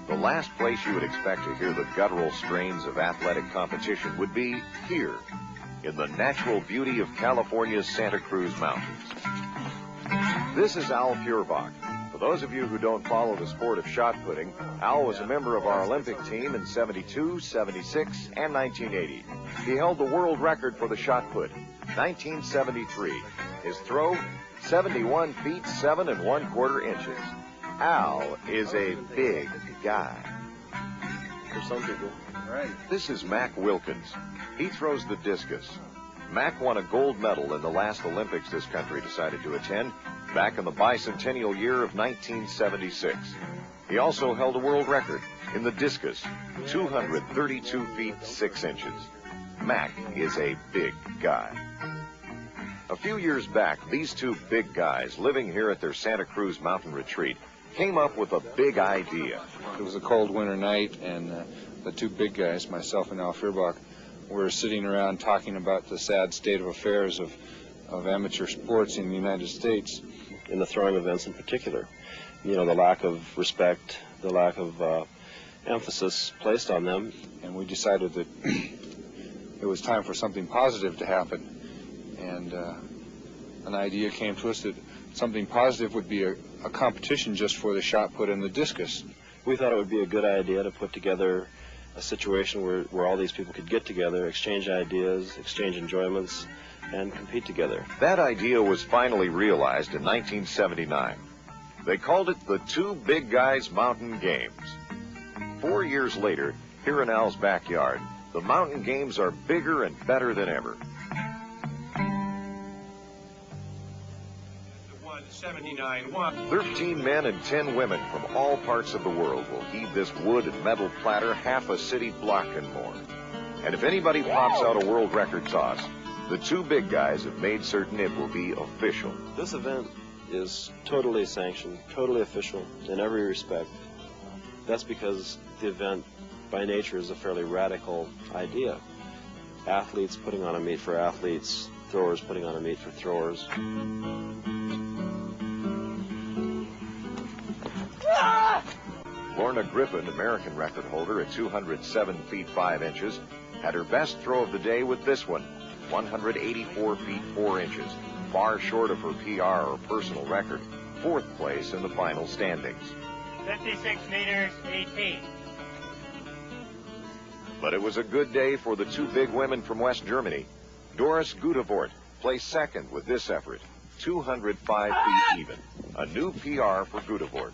The last place you would expect to hear the guttural strains of athletic competition would be here, in the natural beauty of California's Santa Cruz Mountains. This is Al Feuerbach. For those of you who don't follow the sport of shot putting, Al was a member of our Olympic team in 72, 76, and 1980. He held the world record for the shot put, 1973. His throw, 71 feet, 7 1/4 inches. Al is a big guy. For some people. Right. This is Mac Wilkins. He throws the discus. Mac won a gold medal in the last Olympics this country decided to attend, back in the bicentennial year of 1976. He also held a world record in the discus, 232 feet 6 inches. Mac is a big guy. A few years back, these two big guys living here at their Santa Cruz mountain retreat came up with a big idea. It was a cold winter night, and the two big guys, myself and Al Feuerbach, were sitting around talking about the sad state of affairs of amateur sports in the United States. In the throwing events in particular. You know, the lack of respect, the lack of emphasis placed on them. And we decided that it was time for something positive to happen. And an idea came to us that something positive would be a competition just for the shot put and the discus. We thought it would be a good idea to put together a situation where all these people could get together, exchange ideas, exchange enjoyments, and compete together. That idea was finally realized in 1979. They called it the Two Big Guys Mountain Games. 4 years later, here in Al's backyard, the mountain games are bigger and better than ever. 13 men and 10 women from all parts of the world will heave this wood and metal platter half a city block and more. And if anybody pops out a world record toss, the two big guys have made certain it will be official. This event is totally sanctioned, totally official in every respect. That's because the event by nature is a fairly radical idea. Athletes putting on a meet for athletes, throwers putting on a meet for throwers. Lorna Griffin, American record holder at 207 feet 5 inches, had her best throw of the day with this one, 184 feet 4 inches, far short of her PR or personal record, 4th place in the final standings. 56 meters, 18. But it was a good day for the two big women from West Germany. Doris Gudevort placed second with this effort, 205 feet even, a new PR for Gudevort.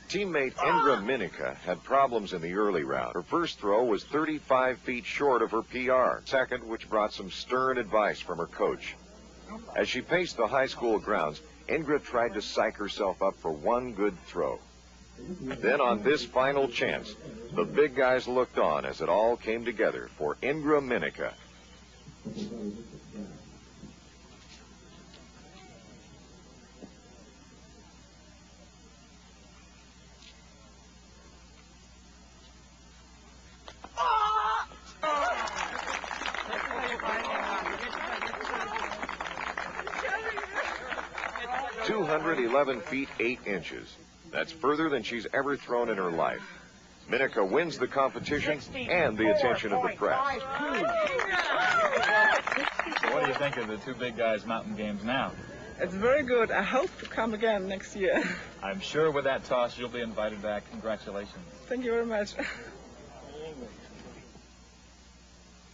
Teammate Indra Minica had problems in the early round. Her first throw was 35 feet short of her PR, second, which brought some stern advice from her coach. As she paced the high school grounds, Indra tried to psych herself up for one good throw. Then on this final chance, the big guys looked on as it all came together for Indra Minica. .211 feet 8 inches. That's further than she's ever thrown in her life. Minica wins the competition and the attention of the press. So what do you think of the Two Big Guys Mountain Games now? It's very good. I hope to come again next year. I'm sure with that toss you'll be invited back. Congratulations. Thank you very much.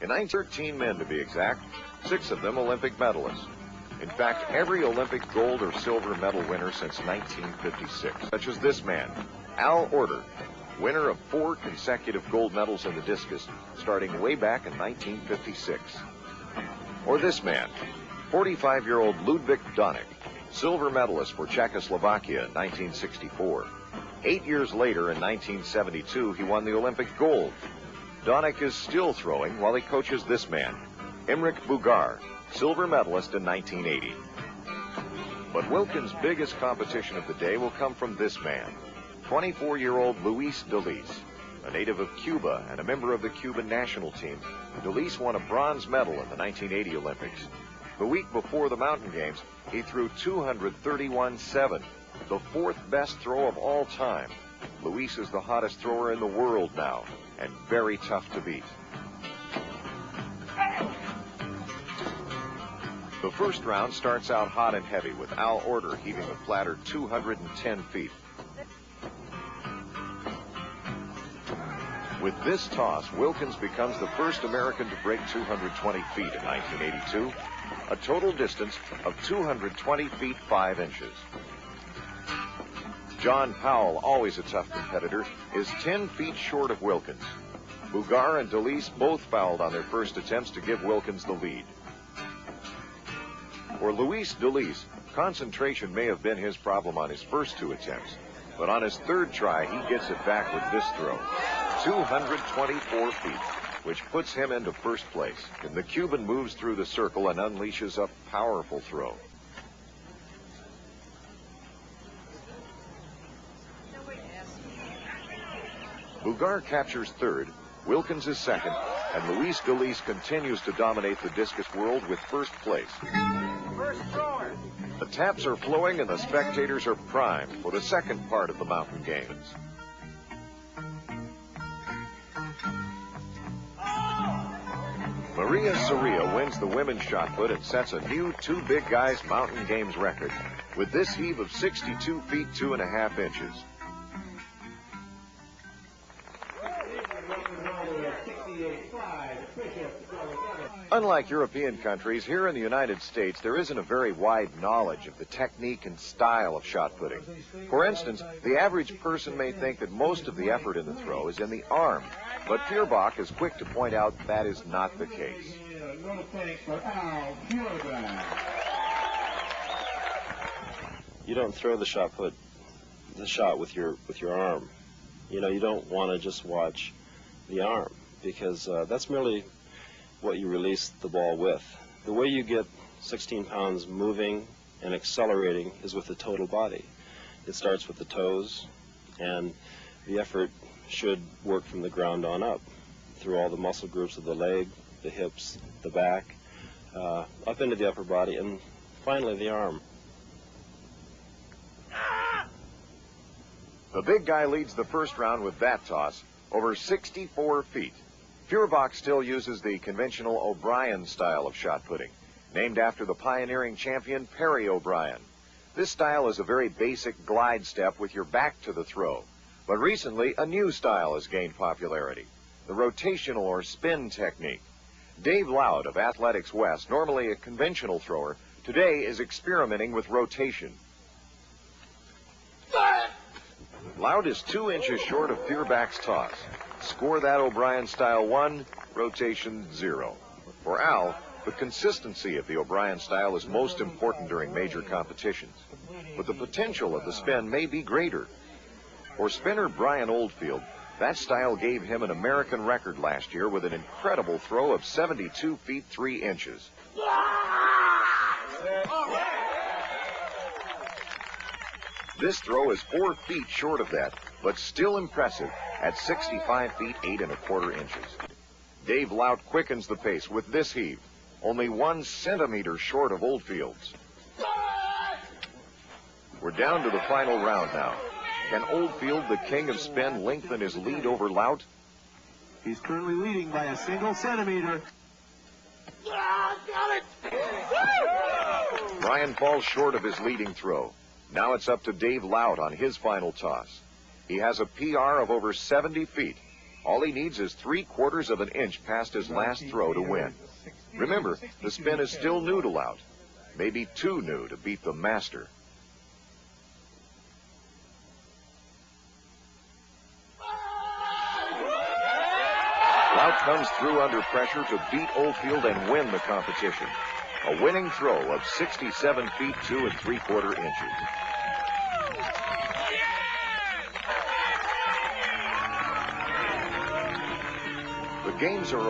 In 13 men to be exact, 6 of them Olympic medalists. In fact, every Olympic gold or silver medal winner since 1956, such as this man, Al Order, winner of 4 consecutive gold medals in the discus, starting way back in 1956. Or this man, 45-year-old Ludwik Donek, silver medalist for Czechoslovakia in 1964. 8 years later, in 1972, he won the Olympic gold. Donek is still throwing while he coaches this man, Imrich Bugar, silver medalist in 1980. But Wilkins' biggest competition of the day will come from this man, 24-year-old Luis Delis, a native of Cuba and a member of the Cuban national team. Delis won a bronze medal in the 1980 Olympics. The week before the mountain games, he threw 231.7, the 4th best throw of all time, Luis is the hottest thrower in the world now, and very tough to beat. The first round starts out hot and heavy, with Al Order heaving the platter 210 feet. With this toss, Wilkins becomes the first American to break 220 feet in 1982, a total distance of 220 feet 5 inches. John Powell, always a tough competitor, is 10 feet short of Wilkins. Bugar and Delis both fouled on their first attempts to give Wilkins the lead. For Luis Delis, concentration may have been his problem on his first 2 attempts, but on his 3rd try, he gets it back with this throw, 224 feet, which puts him into first place. And the Cuban moves through the circle and unleashes a powerful throw. Bugar captures 3rd, Wilkins is 2nd, and Luis Delis continues to dominate the discus world with first place. First thrower. The taps are flowing and the spectators are primed for the second part of the mountain games. Maria Soria wins the women's shot put and sets a new 2 big guys mountain games record with this heave of 62 feet 2.5 inches. Unlike European countries, here in the United States, there isn't a very wide knowledge of the technique and style of shot putting. For instance, the average person may think that most of the effort in the throw is in the arm, but Feuerbach is quick to point out that is not the case. You don't throw the shot with your arm. You know, you don't want to just watch the arm, because that's merely what you release the ball with. The way you get 16 pounds moving and accelerating is with the total body. It starts with the toes, and the effort should work from the ground on up, through all the muscle groups of the leg, the hips, the back, up into the upper body, and finally the arm. The big guy leads the first round with that toss, over 64 feet. Feuerbach still uses the conventional O'Brien style of shot putting, named after the pioneering champion Perry O'Brien. This style is a very basic glide step with your back to the throw. But recently, a new style has gained popularity, the rotational or spin technique. Dave Loud of Athletics West, normally a conventional thrower, today is experimenting with rotation. Loud is 2 inches short of Feuerbach's toss. Score that O'Brien style 1, rotation 0. For Al, the consistency of the O'Brien style is most important during major competitions, but the potential of the spin may be greater. For spinner Brian Oldfield, that style gave him an American record last year with an incredible throw of 72 feet 3 inches. This throw is 4 feet short of that, but still impressive at 65 feet 8¼ inches. Dave Lout quickens the pace with this heave, only 1 centimeter short of Oldfield's. We're down to the final round now. Can Oldfield, the king of spin, lengthen his lead over Lout? He's currently leading by a single centimeter. Got it! Brian falls short of his leading throw. Now it's up to Dave Lout on his final toss. He has a PR of over 70 feet. All he needs is 3/4 of an inch past his last throw to win. Remember, the spin is still new to Lout. Maybe too new to beat the master. Lout comes through under pressure to beat Oldfield and win the competition. A winning throw of 67 feet 2 3/4 inches. The games are